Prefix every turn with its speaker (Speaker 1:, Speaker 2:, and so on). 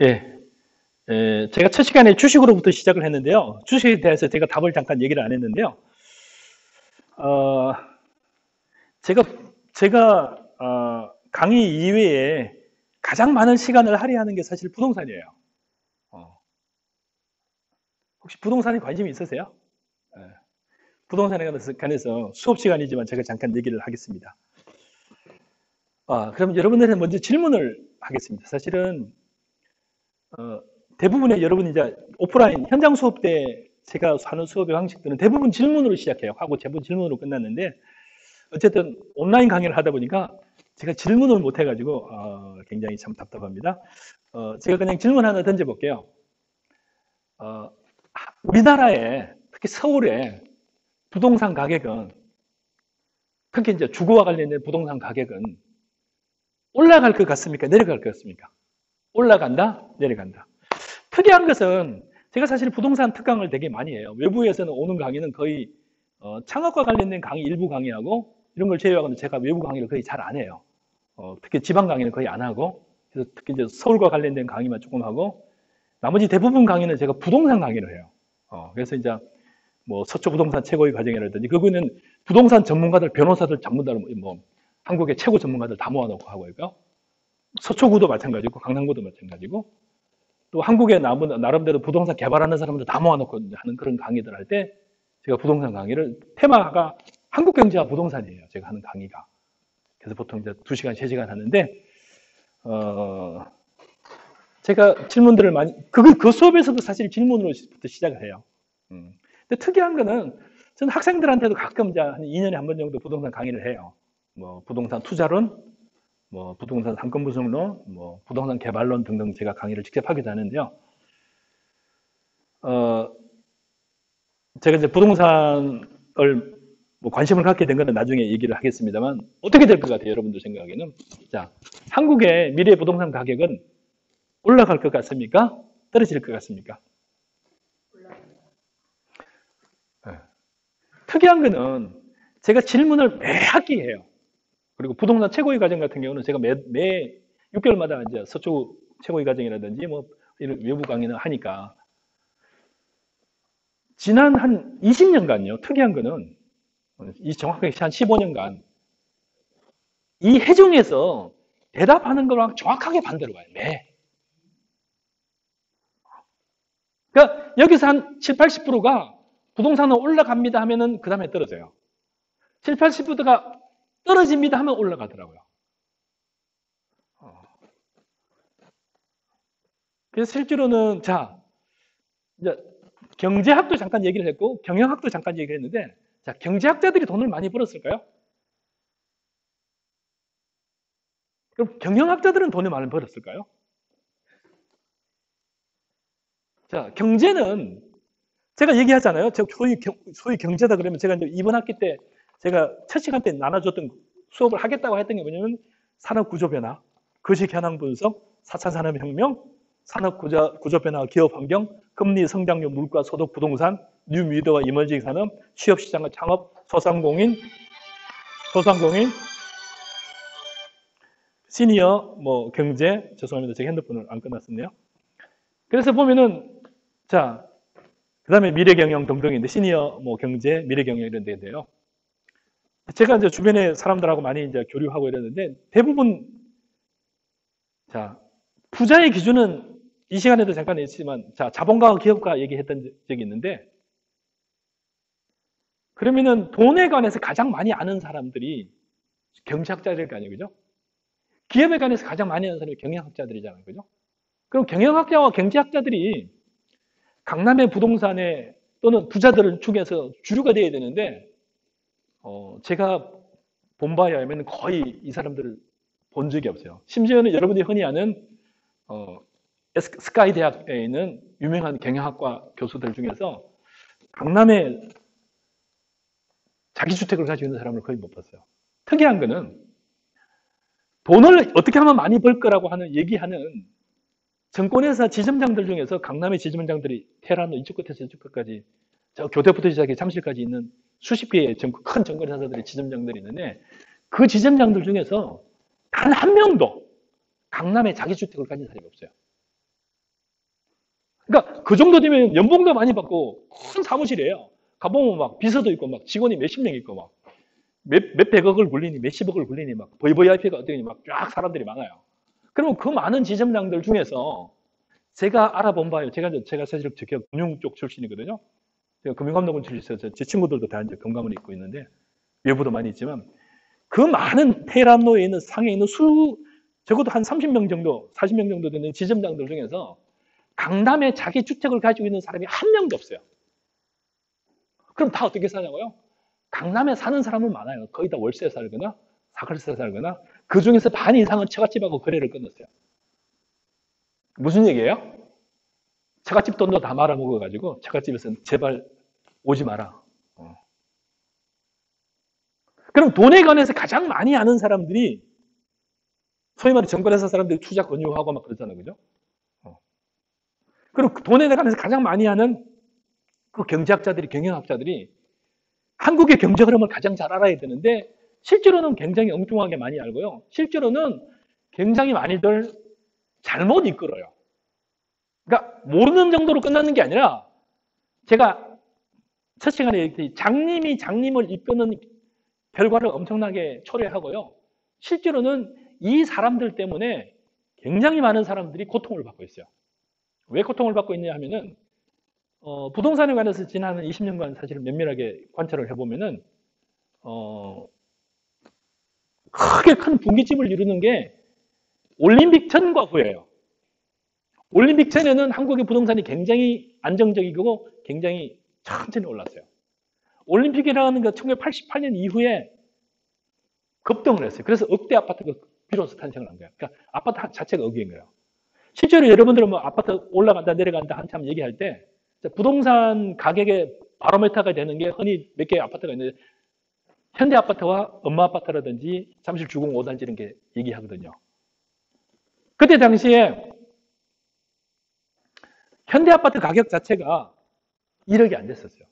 Speaker 1: 예, 제가 첫 시간에 주식으로부터 시작을 했는데요. 주식에 대해서 제가 답을 잠깐 얘기를 안 했는데요. 어, 제가, 강의 이외에 가장 많은 시간을 할애하는 게 사실 부동산이에요. 어, 혹시 부동산에 관심이 있으세요? 예, 부동산에 관해서 수업 시간이지만 제가 잠깐 얘기를 하겠습니다. 그럼 여러분들은 먼저 질문을 하겠습니다. 사실은, 어, 대부분의 여러분이 이제 오프라인 현장 수업 때 제가 하는 수업의 방식들은 대부분 질문으로 시작해요. 하고 대부분 질문으로 끝났는데 어쨌든 온라인 강의를 하다 보니까 제가 질문을 못 해가지고 굉장히 참 답답합니다. 제가 그냥 질문 하나 던져볼게요. 어, 우리나라에 특히 서울에 부동산 가격은 특히 이제 주거와 관련된 부동산 가격은 올라갈 것 같습니까? 내려갈 것 같습니까? 올라간다? 내려간다. 특이한 것은 제가 사실 부동산 특강을 되게 많이 해요. 외부에서는 오는 강의는 거의 창업과 관련된 강의 일부 강의하고 이런 걸 제외하고는 제가 외부 강의를 거의 잘 안 해요. 특히 지방 강의는 거의 안 하고 그래서 특히 이제 서울과 관련된 강의만 조금 하고 나머지 대부분 강의는 제가 부동산 강의를 해요. 그래서 이제 뭐 서초 부동산 최고의 과정이라든지 그거는 부동산 전문가들, 변호사들, 전문가들 뭐 한국의 최고 전문가들 다 모아놓고 하고 있고요. 서초구도 마찬가지고 강남구도 마찬가지고 또 한국의 나름대로 부동산 개발하는 사람들 다 모아놓고 하는 그런 강의들 할 때 제가 부동산 강의를 테마가 한국 경제와 부동산이에요. 제가 하는 강의가. 그래서 보통 이제 2시간, 3시간 하는데 어, 제가 질문들을 많이 그 수업에서도 사실 질문으로부터 시작을 해요. 근데 특이한 거는 저는 학생들한테도 가끔 이제 한 2년에 한 번 정도 부동산 강의를 해요. 뭐 부동산 투자론, 뭐 부동산 상권분석론, 뭐 부동산 개발론 등등 제가 강의를 직접 하기도 하는데요. 어, 제가 이제 부동산을 뭐 관심을 갖게 된 거는 나중에 얘기를 하겠습니다만 어떻게 될 것 같아요, 여러분들 생각에는? 자, 한국의 미래 부동산 가격은 올라갈 것 같습니까? 떨어질 것 같습니까? 네. 특이한 거는 제가 질문을 매 학기 해요. 그리고 부동산 최고의 과정 같은 경우는 제가 매 6개월마다 이제 서초 최고의 과정이라든지 뭐 이런 외부 강의는 하니까 지난 한 20년간요. 특이한 거는 이 정확하게 한 15년간 이 해중에서 대답하는 거랑 정확하게 반대로 가요. 매. 그러니까 여기서 한 7, 80%가 부동산은 올라갑니다 하면은 그 다음에 떨어져요. 7, 80%가 떨어집니다 하면 올라가더라고요. 그래서 실제로는 자, 이제 경제학도 잠깐 얘기를 했고 경영학도 잠깐 얘기를 했는데 자, 경제학자들이 돈을 많이 벌었을까요? 그럼 경영학자들은 돈을 많이 벌었을까요? 자, 경제는 제가 얘기하잖아요. 제가 소위 경제다 그러면 제가 이제 이번 학기 때 제가 첫 시간 때 나눠줬던 수업을 하겠다고 했던 게 뭐냐면 산업 구조 변화, 거시 현황 분석, 4차 산업혁명, 산업 구조 변화, 기업 환경, 금리 성장률, 물가, 소득, 부동산, 뉴 미디어와 이머징 산업, 취업 시장과 창업, 소상공인, 시니어 뭐 경제, 죄송합니다. 제가 핸드폰을 안 끝났었네요. 그래서 보면은 자, 그다음에 미래 경영 등등인데 시니어 뭐 경제, 미래 경영 이런 데인데요. 제가 이제 주변에 사람들하고 많이 이제 교류하고 이랬는데 대부분 자 부자의 기준은 이 시간에도 잠깐 했지만 자 자본가와 기업가 얘기했던 적이 있는데 그러면은 돈에 관해서 가장 많이 아는 사람들이 경제학자일 거 아니에요, 그죠? 기업에 관해서 가장 많이 아는 사람이 경영학자들이잖아요, 그죠? 그럼 경영학자와 경제학자들이 강남의 부동산에 또는 부자들 중에서 주류가 돼야 되는데 제가 본 바에 의하면 거의 이 사람들을 본 적이 없어요. 심지어는 여러분들이 흔히 아는 어, 스카이 대학에 있는 유명한 경영학과 교수들 중에서 강남에 자기 주택을 가지고 있는 사람을 거의 못 봤어요. 특이한 거는 돈을 어떻게 하면 많이 벌 거라고 하는 얘기하는 정권회사 지점장들 중에서 강남의 지점장들이 테헤란로 이쪽 끝에서 이쪽 끝까지 저 교대부터 시작해 잠실까지 있는 수십 개의 큰 정권회사들의 지점장들이 있는데 그 지점장들 중에서 단 한 명도 강남에 자기 주택을 가진 사람이 없어요. 그러니까 그 정도 되면 연봉도 많이 받고 큰 사무실이에요. 가보면 막 비서도 있고 막 직원이 몇십 명 있고 막 몇백억을 굴리니 몇십억을 굴리니 막 VVIP가 어떠니 막 쫙 사람들이 많아요. 그러면 그 많은 지점장들 중에서 제가 알아본 바요. 제가 사실 금융 쪽 출신이거든요. 제가 금융감독원 출신이어서 제 친구들도 다 이제 금감원에 있고 있는데 외부도 많이 있지만 그 많은 테란노에 있는 상에 있는 적어도 한 30명 정도, 40명 정도 되는 지점장들 중에서 강남에 자기 주택을 가지고 있는 사람이 한 명도 없어요. 그럼 다 어떻게 사냐고요? 강남에 사는 사람은 많아요. 거의 다 월세 살거나 사글세 살거나 그 중에서 반 이상은 처갓집하고 거래를 끊었어요. 무슨 얘기예요? 처갓집 돈도 다 말아먹어가지고 처갓집에서는 제발 오지 마라. 그럼 돈에 관해서 가장 많이 아는 사람들이 소위 말해 정권회사 사람들이 투자 권유하고 막 그러잖아요. 그죠? 그럼 돈에 관해서 가장 많이 아는 그 경제학자들이, 경영학자들이 한국의 경제 흐름을 가장 잘 알아야 되는데 실제로는 굉장히 엉뚱하게 많이 알고요. 실제로는 굉장히 많이들 잘못 이끌어요. 그러니까 모르는 정도로 끝나는 게 아니라 제가 첫 시간에 장님이 장님을 이끄는 결과를 엄청나게 초래하고요. 실제로는 이 사람들 때문에 굉장히 많은 사람들이 고통을 받고 있어요. 왜 고통을 받고 있냐 하면은 부동산에 관해서 지난 20년간 사실 면밀하게 관찰을 해보면은 크게 큰 분기점을 이루는 게 올림픽 전과 후예요. 올림픽 전에는 한국의 부동산이 굉장히 안정적이고 굉장히 천천히 올랐어요. 올림픽이라는 게 1988년 이후에 급등을 했어요. 그래서 억대 아파트가 비로소 탄생을 한 거예요. 그러니까 아파트 자체가 억인 거예요. 실제로 여러분들은 뭐 아파트 올라간다 내려간다 한참 얘기할 때 부동산 가격의 바로메타가 되는 게 흔히 몇 개의 아파트가 있는데 현대 아파트와 엄마 아파트라든지 잠실 주공 5단지 이런 게 얘기하거든요. 그때 당시에 현대 아파트 가격 자체가 1억이 안 됐었어요.